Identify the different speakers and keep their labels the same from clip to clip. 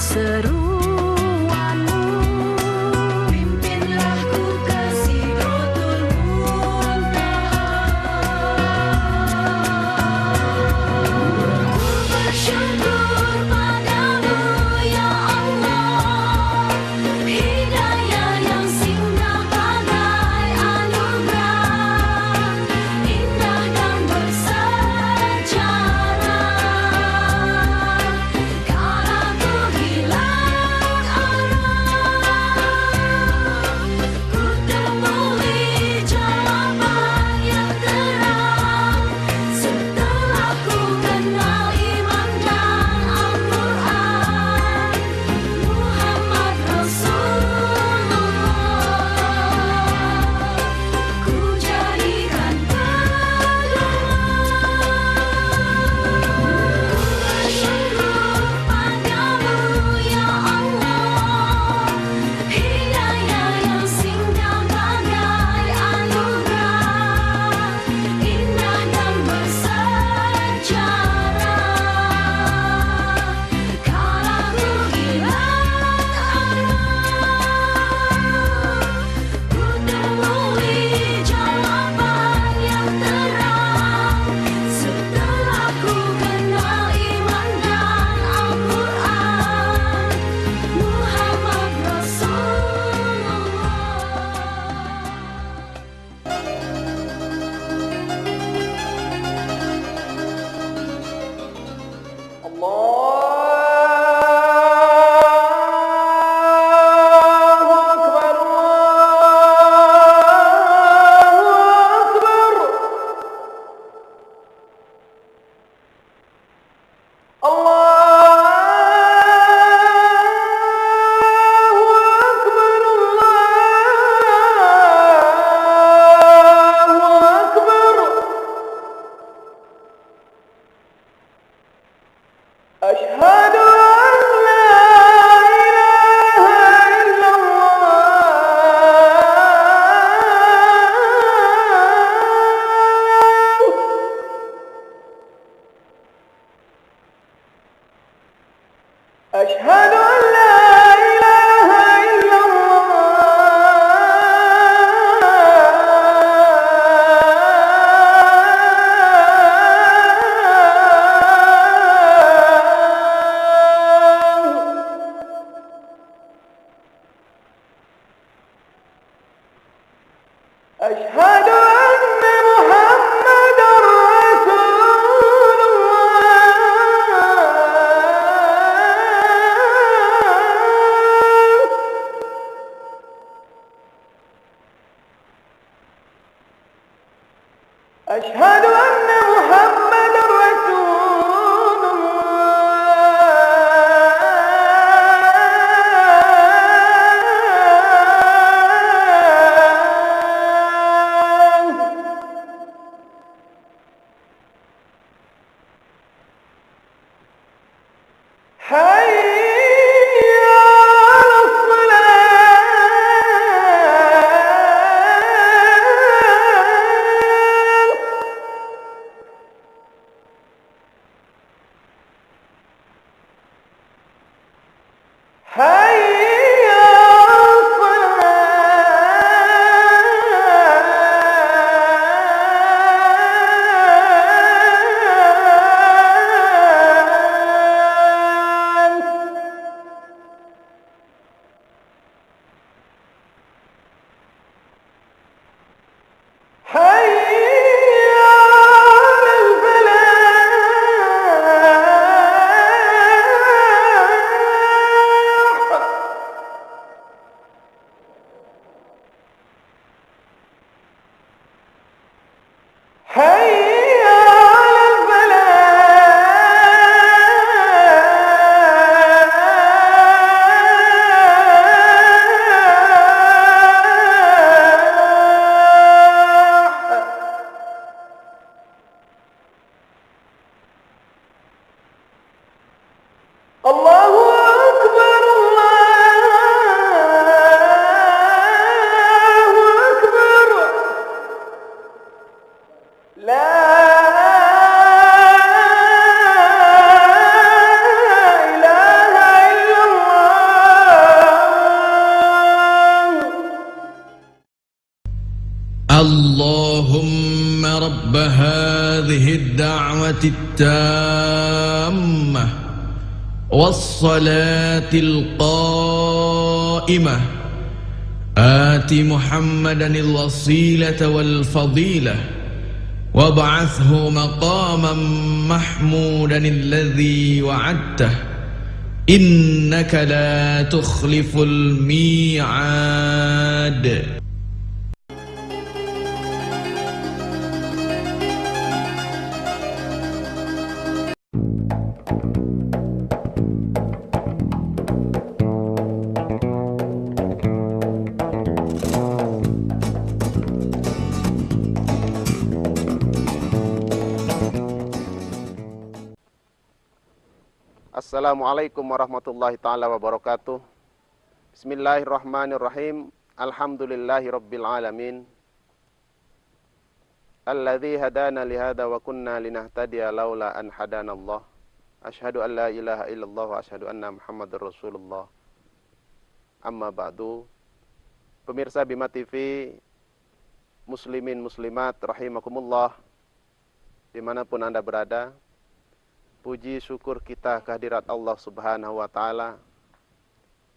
Speaker 1: seruanmu, pimpinlah ku ke Sidratul Muntaha. Ku bersyukur padamu ya Allah, hidayah yang singgah bagai anugerah, indah dan bersejarah. Kala ku hilang arah, ku temui jawaban yang terang setelah ku kenal iman dan Al-Quran. Muhammad Rasulullah, ku jadikan pedoman. Bersyukur padamu ya Allah, hidayah yang singgah bagai anugerah, indah dan bersejarah. Kala ku hilang arah, ku temui jawaban yang terang setelah ku kenal iman dan Al-Quran. Muhammad Rasulullah.
Speaker 2: أشهد أن لا إله إلا الله. أشهد أن لا إله إلا الله. أشهد أن محمدا رسول الله.
Speaker 3: اللهم رب هذه الدعوة التامة والصلاة القائمة آت محمدا الوسيلة والفضيلة وابعثه مقاما محمودا الذي وعدته إنك لا تخلف الميعاد.
Speaker 4: Assalamualaikum warahmatullahi ta'ala wabarakatuh. Bismillahirrahmanirrahim. Alhamdulillahi rabbil alamin. Alladzi hadana lihada wa kunna linahtadiya laula an hadanallah. Ashhadu an la ilaha illallah wa ashhadu anna Muhammadar Rasulullah. Amma ba'du. Pemirsa Bima TV, muslimin muslimat rahimakumullah, dimanapun Anda berada, puji syukur kita kehadirat Allah Subhanahu wa Ta'ala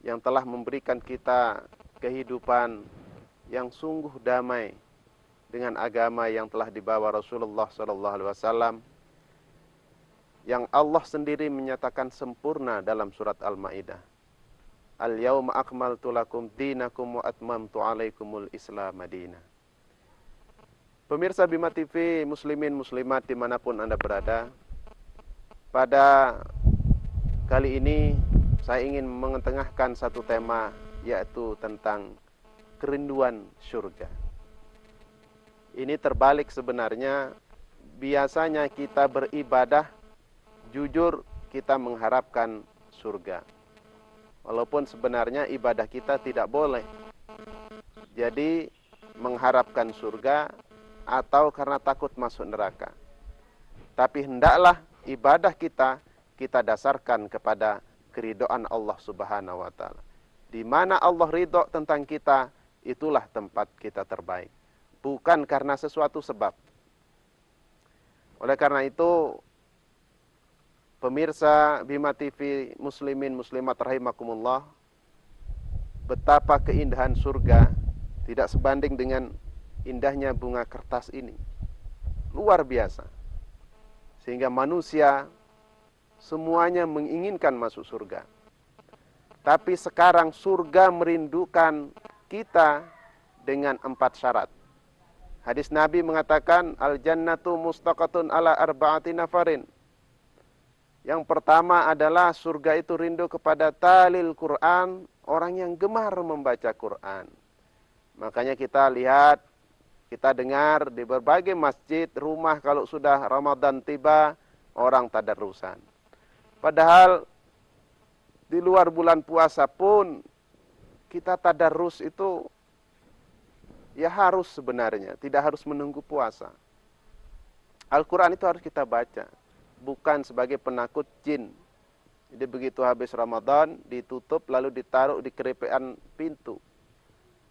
Speaker 4: yang telah memberikan kita kehidupan yang sungguh damai dengan agama yang telah dibawa Rasulullah SAW, yang Allah sendiri menyatakan sempurna dalam surat Al-Ma'idah. Al-yawma akmaltu lakum dinakum wa atmamtu alaikumul islam madinah. Pemirsa Bima TV, muslimin muslimat dimanapun Anda berada, pada kali ini saya ingin mengetengahkan satu tema, yaitu tentang kerinduan surga. Ini terbalik sebenarnya. Biasanya kita beribadah, jujur kita mengharapkan surga. Walaupun sebenarnya ibadah kita tidak boleh. Jadi mengharapkan surga atau karena takut masuk neraka. Tapi hendaklah ibadah kita dasarkan kepada keridhaan Allah Subhanahu wa Ta'ala. Di mana Allah ridho tentang kita, itulah tempat kita terbaik, bukan karena sesuatu sebab. Oleh karena itu, pemirsa Bima TV, muslimin muslimat rahimakumullah, betapa keindahan surga tidak sebanding dengan indahnya bunga kertas ini. Luar biasa. Sehingga manusia semuanya menginginkan masuk surga. Tapi sekarang surga merindukan kita dengan 4 syarat. Hadis Nabi mengatakan, Al-jannatu mustaqatun ala arba'ati nafarin. Yang pertama adalah surga itu rindu kepada talil Quran, orang yang gemar membaca Quran. Makanya kita lihat, kita dengar di berbagai masjid, rumah kalau sudah Ramadan tiba, orang tadarrusan. Padahal di luar bulan puasa pun kita tadarrus itu ya harus sebenarnya, tidak harus menunggu puasa. Al-Quran itu harus kita baca, bukan sebagai penakut jin. Jadi begitu habis Ramadan, ditutup lalu ditaruh di kerepean pintu,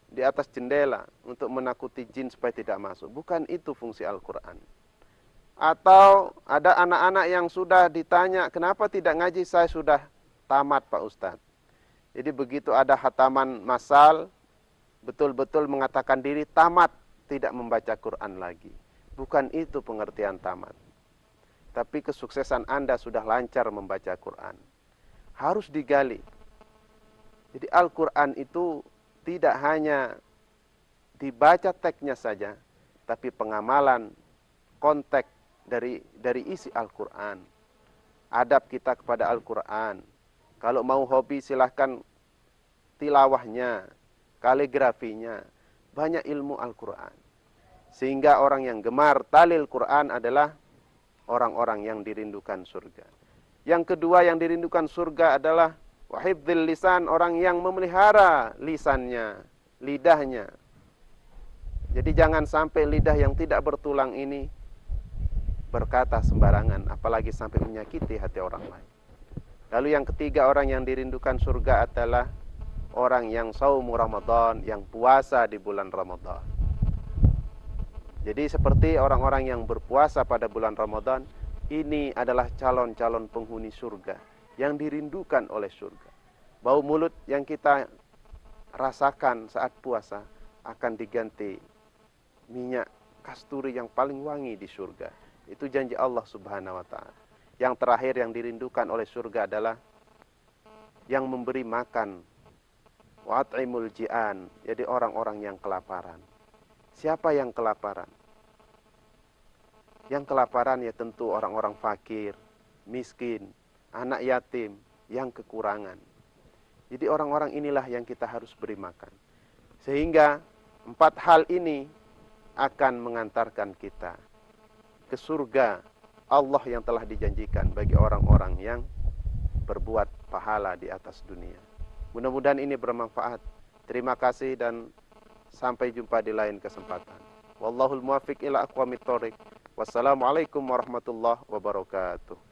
Speaker 4: di atas jendela untuk menakuti jin supaya tidak masuk. Bukan itu fungsi Al-Quran. Atau ada anak-anak yang sudah ditanya, kenapa tidak ngaji? Saya sudah tamat Pak Ustadz. Jadi begitu ada khataman massal, betul-betul mengatakan diri tamat, tidak membaca Quran lagi. Bukan itu pengertian tamat. Tapi kesuksesan Anda sudah lancar membaca Quran. Harus digali. Jadi Al-Quran itu tidak hanya dibaca teksnya saja, tapi pengamalan konteks dari isi Al-Quran. Adab kita kepada Al-Quran. Kalau mau hobi silahkan tilawahnya, kaligrafinya, banyak ilmu Al-Quran. Sehingga orang yang gemar talil Quran adalah orang-orang yang dirindukan surga. Yang kedua yang dirindukan surga adalah wahibdzil lisan, orang yang memelihara lisannya, lidahnya. Jadi jangan sampai lidah yang tidak bertulang ini berkata sembarangan, apalagi sampai menyakiti hati orang lain. Lalu yang ketiga orang yang dirindukan surga adalah orang yang saumu Ramadan, yang puasa di bulan Ramadan. Jadi seperti orang-orang yang berpuasa pada bulan Ramadan, ini adalah calon-calon penghuni surga yang dirindukan oleh surga. Bau mulut yang kita rasakan saat puasa akan diganti minyak kasturi yang paling wangi di surga. Itu janji Allah Subhanahu wa taala. Yang terakhir yang dirindukan oleh surga adalah yang memberi makan, wa'at'imul ji'an, jadi orang-orang yang kelaparan. Siapa yang kelaparan? Yang kelaparan ya tentu orang-orang fakir, miskin, anak yatim, yang kekurangan. Jadi orang-orang inilah yang kita harus beri makan. Sehingga 4 hal ini akan mengantarkan kita ke surga Allah yang telah dijanjikan bagi orang-orang yang berbuat pahala di atas dunia. Mudah-mudahan ini bermanfaat. Terima kasih dan sampai jumpa di lain kesempatan. Wallahul muwaffiq ila aqwamit thoriq. Wassalamualaikum warahmatullahi wabarakatuh.